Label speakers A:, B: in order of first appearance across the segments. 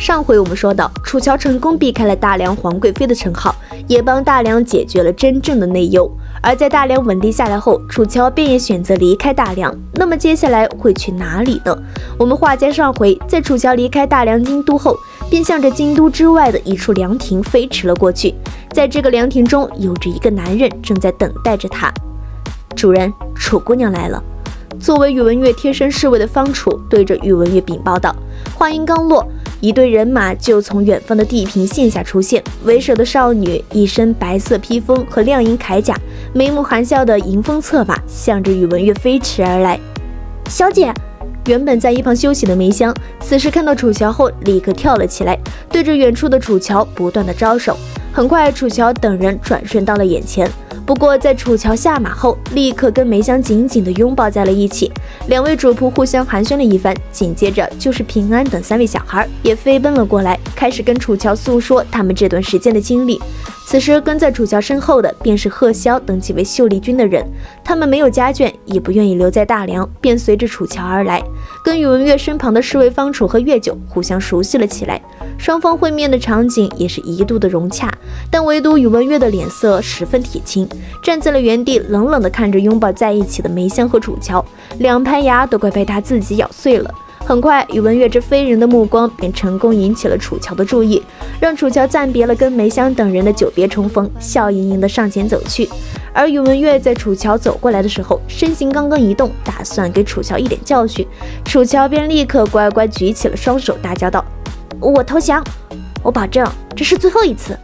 A: 上回我们说到，楚乔成功避开了大梁皇贵妃的称号，也帮大梁解决了真正的内忧。而在大梁稳定下来后，楚乔便也选择离开大梁。那么接下来会去哪里呢？我们话接上回，在楚乔离开大梁京都后，便向着京都之外的一处凉亭飞驰了过去。在这个凉亭中，有着一个男人正在等待着他。主人，楚姑娘来了。作为宇文悦贴身侍卫的方楚对着宇文悦禀报道。话音刚落，一队人马就从远方的地平线下出现，为首的少女一身白色披风和亮银铠甲，眉目含笑的迎风策马，向着宇文悦飞驰而来。小姐，原本在一旁休息的梅香，此时看到楚乔后，立刻跳了起来，对着远处的楚乔不断的招手。很快，楚乔等人转瞬到了眼前。不过，在楚乔下马后，立刻跟梅香紧紧地拥抱在了一起。两位主仆互相寒暄了一番，紧接着就是平安等3位小孩也飞奔了过来，开始跟楚乔诉说他们这段时间的经历。此时跟在楚乔身后的便是贺萧等几位秀丽军的人，他们没有家眷，也不愿意留在大梁，便随着楚乔而来，跟宇文悦身旁的侍卫方楚和月九互相熟悉了起来。双方会面的场景也是一度的融洽，但唯独宇文悦的脸色十分铁青，站在了原地，冷冷地看着拥抱在一起的梅香和楚乔，两排牙都快被他自己咬碎了。很快，宇文悦这非人的目光便成功引起了楚乔的注意，让楚乔暂别了跟梅香等人的久别重逢，笑盈盈地上前走去。而宇文悦在楚乔走过来的时候，身形刚刚一动，打算给楚乔一点教训，楚乔便立刻乖乖举起了双手，大叫道：“我投降，我保证这是最后一次。”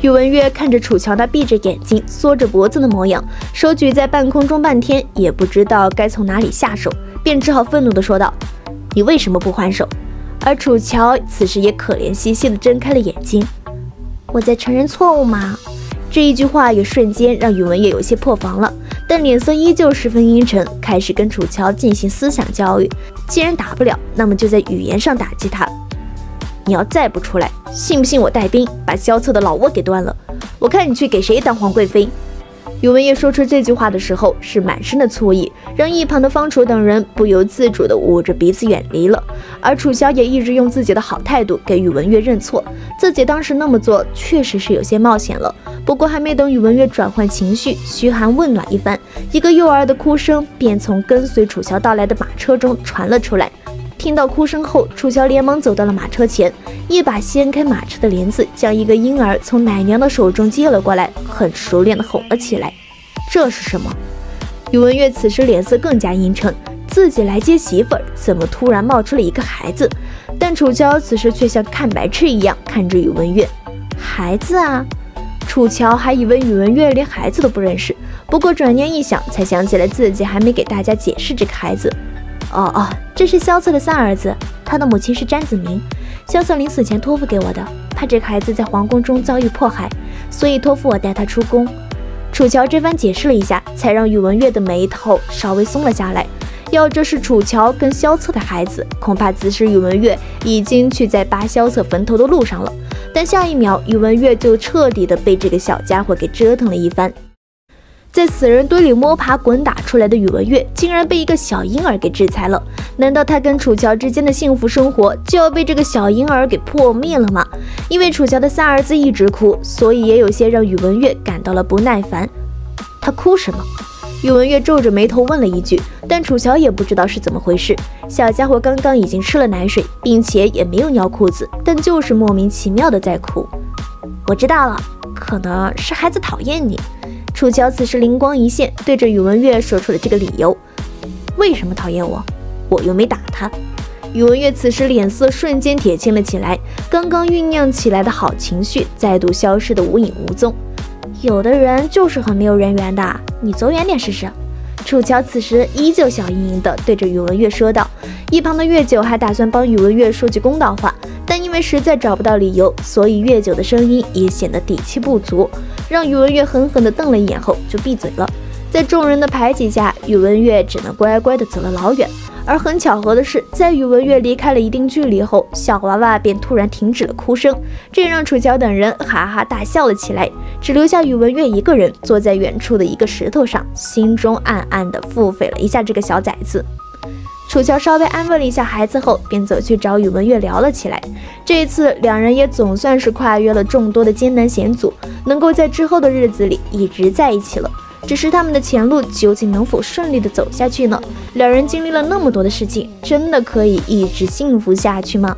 A: 宇文悦看着楚乔那闭着眼睛缩着脖子的模样，手举在半空中半天，也不知道该从哪里下手，便只好愤怒地说道：“你为什么不还手？”而楚乔此时也可怜兮兮地睁开了眼睛：“我在承认错误吗？”这一句话也瞬间让宇文悦有些破防了，但脸色依旧十分阴沉，开始跟楚乔进行思想教育。既然打不了，那么就在语言上打击他。你要再不出来，信不信我带兵把萧策的老窝给端了？我看你去给谁当皇贵妃？宇文悦说出这句话的时候是满身的醋意，让一旁的方楚等人不由自主地捂着鼻子远离了。而楚萧也一直用自己的好态度给宇文悦认错，自己当时那么做确实是有些冒险了。不过还没等宇文悦转换情绪，嘘寒问暖一番，一个幼儿的哭声便从跟随楚萧到来的马车中传了出来。听到哭声后，楚乔连忙走到了马车前，一把掀开马车的帘子，将一个婴儿从奶娘的手中接了过来，很熟练地吼了起来：“这是什么？”宇文悦此时脸色更加阴沉，自己来接媳妇儿，怎么突然冒出了一个孩子？但楚乔此时却像看白痴一样看着宇文悦：“孩子啊！”楚乔还以为宇文悦连孩子都不认识，不过转念一想，才想起来自己还没给大家解释这个孩子。这是萧策的3儿子，他的母亲是詹子明，萧策临死前托付给我的，怕这个孩子在皇宫中遭遇迫害，所以托付我带他出宫。楚乔这番解释了一下，才让宇文悦的眉头稍微松了下来。要这是楚乔跟萧策的孩子，恐怕此时宇文悦已经去在扒萧策坟头的路上了。但下一秒，宇文悦就彻底的被这个小家伙给折腾了一番。在死人堆里摸爬滚打出来的宇文悦，竟然被一个小婴儿给制裁了。难道他跟楚乔之间的幸福生活就要被这个小婴儿给破灭了吗？因为楚乔的3儿子一直哭，所以也有些让宇文悦感到了不耐烦。他哭什么？宇文悦皱着眉头问了一句，但楚乔也不知道是怎么回事。小家伙刚刚已经吃了奶水，并且也没有尿裤子，但就是莫名其妙的在哭。我知道了，可能是孩子讨厌你。楚乔此时灵光一现，对着宇文悦说出了这个理由。为什么讨厌我？我又没打他。宇文悦此时脸色瞬间铁青了起来，刚刚酝酿起来的好情绪再度消失得无影无踪。有的人就是很没有人缘的，你走远点试试。楚乔此时依旧笑盈盈地对着宇文悦说道。一旁的月九还打算帮宇文悦说句公道话，但因为实在找不到理由，所以月九的声音也显得底气不足，让宇文悦狠狠地瞪了一眼后就闭嘴了。在众人的排挤下，宇文悦只能乖乖地走了老远。而很巧合的是，在宇文悦离开了一定距离后，小娃娃便突然停止了哭声，这让楚乔等人哈哈大笑了起来，只留下宇文悦一个人坐在远处的一个石头上，心中暗暗地腹诽了一下这个小崽子。楚楚乔稍微安慰了一下孩子后，便走去找宇文玥聊了起来。这一次，两人也总算是跨越了众多的艰难险阻，能够在之后的日子里一直在一起了。只是他们的前路究竟能否顺利的走下去呢？两人经历了那么多的事情，真的可以一直幸福下去吗？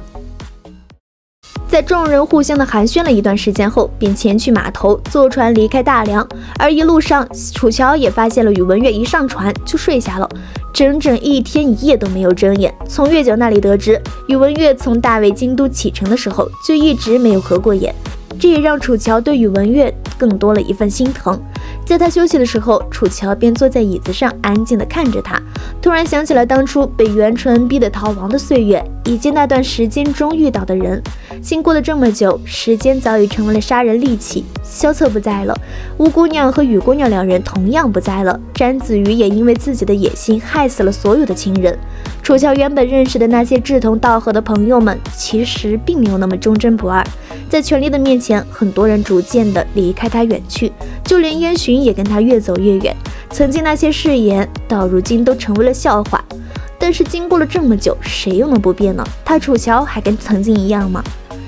A: 在众人互相的寒暄了一段时间后，便前去码头坐船离开大梁。而一路上，楚乔也发现了宇文玥一上船就睡下了，整整1天1夜都没有睁眼。从月九那里得知，宇文玥从大魏京都启程的时候就一直没有合过眼，这也让楚乔对宇文玥更多了一份心疼。在他休息的时候，楚乔便坐在椅子上安静地看着他，突然想起了当初被袁纯逼得逃亡的岁月，以及那段时间中遇到的人。经过了这么久，时间早已成为了杀人利器。萧策不在了，吴姑娘和雨姑娘两人同样不在了，詹子瑜也因为自己的野心害死了所有的亲人。楚乔原本认识的那些志同道合的朋友们，其实并没有那么忠贞不二。在权力的面前，很多人逐渐的离开他远去，就连燕洵也跟他越走越远。曾经那些誓言，到如今都成为了笑话。但是经过了这么久，谁又能不变呢？他楚乔还跟曾经一样吗？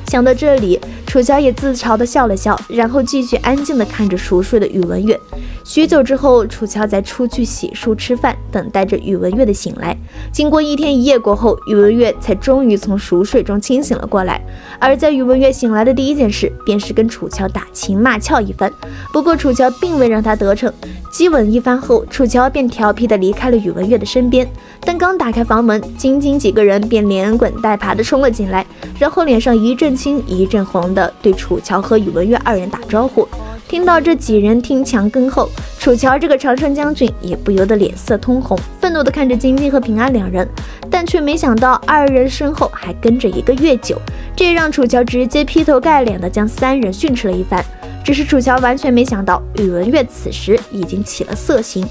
A: 想到这里，楚乔也自嘲地笑了笑，然后继续安静地看着熟睡的宇文玥。许久之后，楚乔才出去洗漱吃饭，等待着宇文玥的醒来。经过1天1夜过后，宇文玥才终于从熟睡中清醒了过来。而在宇文玥醒来的第一件事，便是跟楚乔打情骂俏一番。不过楚乔并未让他得逞，激吻一番后，楚乔便调皮地离开了宇文玥的身边。但刚打开房门，仅仅几个人便连滚带爬地冲了进来，然后脸上一阵青一阵红的对楚乔和宇文玥二人打招呼。听到这几人听墙跟后，楚乔这个常胜将军也不由得脸色通红，愤怒地看着晶晶和平安两人，但却没想到二人身后还跟着一个月九，这也让楚乔直接劈头盖脸地将3人训斥了一番。只是楚乔完全没想到，宇文玥此时已经起了色心。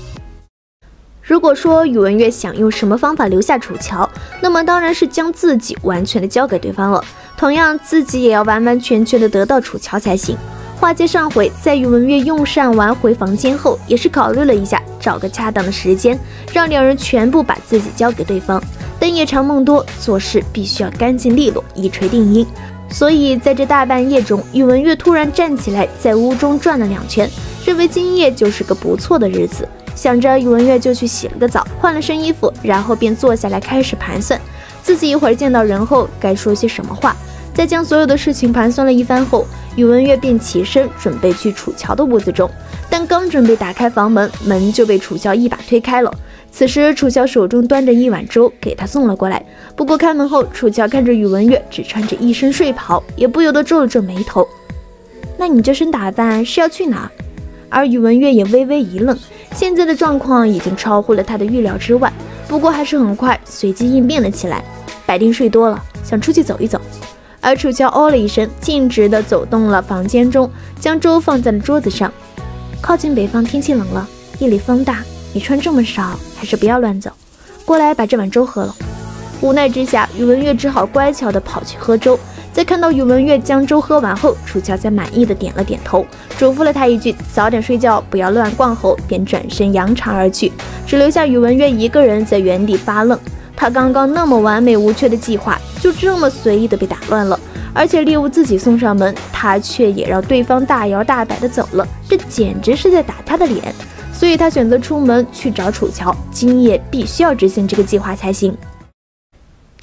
A: 如果说宇文玥想用什么方法留下楚乔，那么当然是将自己完全的交给对方了，同样自己也要完完全全的得到楚乔才行。话接上回，在宇文玥用膳完回房间后，也是考虑了一下，找个恰当的时间，让两人全部把自己交给对方。但夜长梦多，做事必须要干净利落，一锤定音。所以在这大半夜中，宇文玥突然站起来，在屋中转了2圈，认为今夜就是个不错的日子。想着，宇文玥就去洗了个澡，换了身衣服，然后便坐下来开始盘算自己一会儿见到人后该说些什么话。在将所有的事情盘算了一番后，宇文玥便起身准备去楚乔的屋子中，但刚准备打开房门，门就被楚乔一把推开了。此时楚乔手中端着一碗粥给他送了过来，不过开门后，楚乔看着宇文玥只穿着一身睡袍，也不由得皱了皱眉头。那你这身打扮是要去哪儿？而宇文玥也微微一愣，现在的状况已经超乎了他的预料之外，不过还是很快随机应变了起来。白天睡多了，想出去走一走。而楚乔哦了一声，径直地走动了房间中，将粥放在了桌子上。靠近北方天气冷了，夜里风大，你穿这么少，还是不要乱走。过来把这碗粥喝了。无奈之下，宇文玥只好乖巧地跑去喝粥。在看到宇文玥将粥喝完后，楚乔才满意的点了点头，嘱咐了他一句早点睡觉，不要乱逛后，便转身扬长而去，只留下宇文玥一个人在原地发愣。他刚刚那么完美无缺的计划，就这么随意的被打乱了，而且猎物自己送上门，他却也让对方大摇大摆的走了，这简直是在打他的脸。所以他选择出门去找楚乔，今夜必须要执行这个计划才行。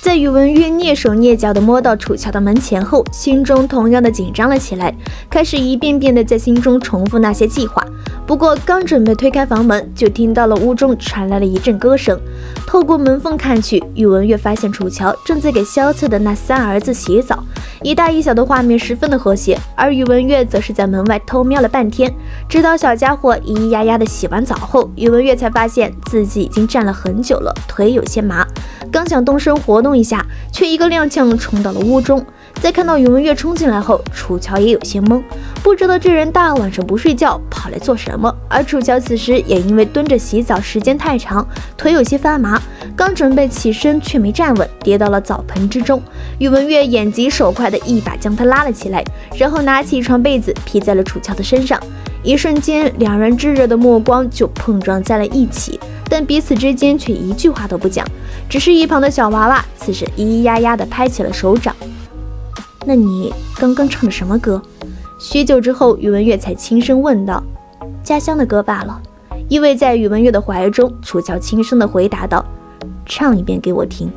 A: 在宇文玥蹑手蹑脚地摸到楚乔的门前后，心中同样的紧张了起来，开始一遍遍地在心中重复那些计划。不过刚准备推开房门，就听到了屋中传来了一阵歌声。透过门缝看去，宇文玥发现楚乔正在给萧策的那3儿子洗澡，一大一小的画面十分的和谐，而宇文玥则是在门外偷瞄了半天，直到小家伙咿咿呀呀的洗完澡后，宇文玥才发现自己已经站了很久了，腿有些麻，刚想动身活动一下，却一个踉跄冲到了屋中。在看到宇文玥冲进来后，楚乔也有些懵，不知道这人大晚上不睡觉跑来做什么。而楚乔此时也因为蹲着洗澡时间太长，腿有些发麻，刚准备起身却没站稳，跌到了澡盆之中。宇文玥眼疾手快的一把将他拉了起来，然后拿起一床被子披在了楚乔的身上。一瞬间，两人炙热的目光就碰撞在了一起，但彼此之间却一句话都不讲，只是一旁的小娃娃此时咿咿呀呀地拍起了手掌。那你刚刚唱的什么歌？许久之后，宇文玥才轻声问道。家乡的歌罢了。依偎在宇文玥的怀中，楚乔轻声地回答道：唱一遍给我听。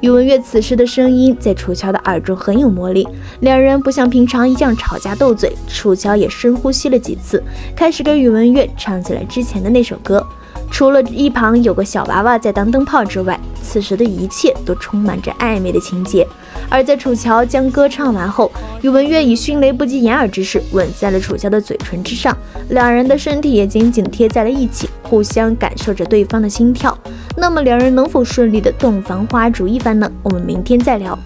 A: 宇文玥此时的声音在楚乔的耳中很有魔力，两人不像平常一样吵架斗嘴，楚乔也深呼吸了几次，开始跟宇文玥唱起了之前的那首歌。除了一旁有个小娃娃在当灯泡之外，此时的一切都充满着暧昧的情节。而在楚乔将歌唱完后，宇文玥以迅雷不及掩耳之势吻在了楚乔的嘴唇之上，两人的身体也紧紧贴在了一起，互相感受着对方的心跳。那么两人能否顺利的洞房花烛一番呢？我们明天再聊。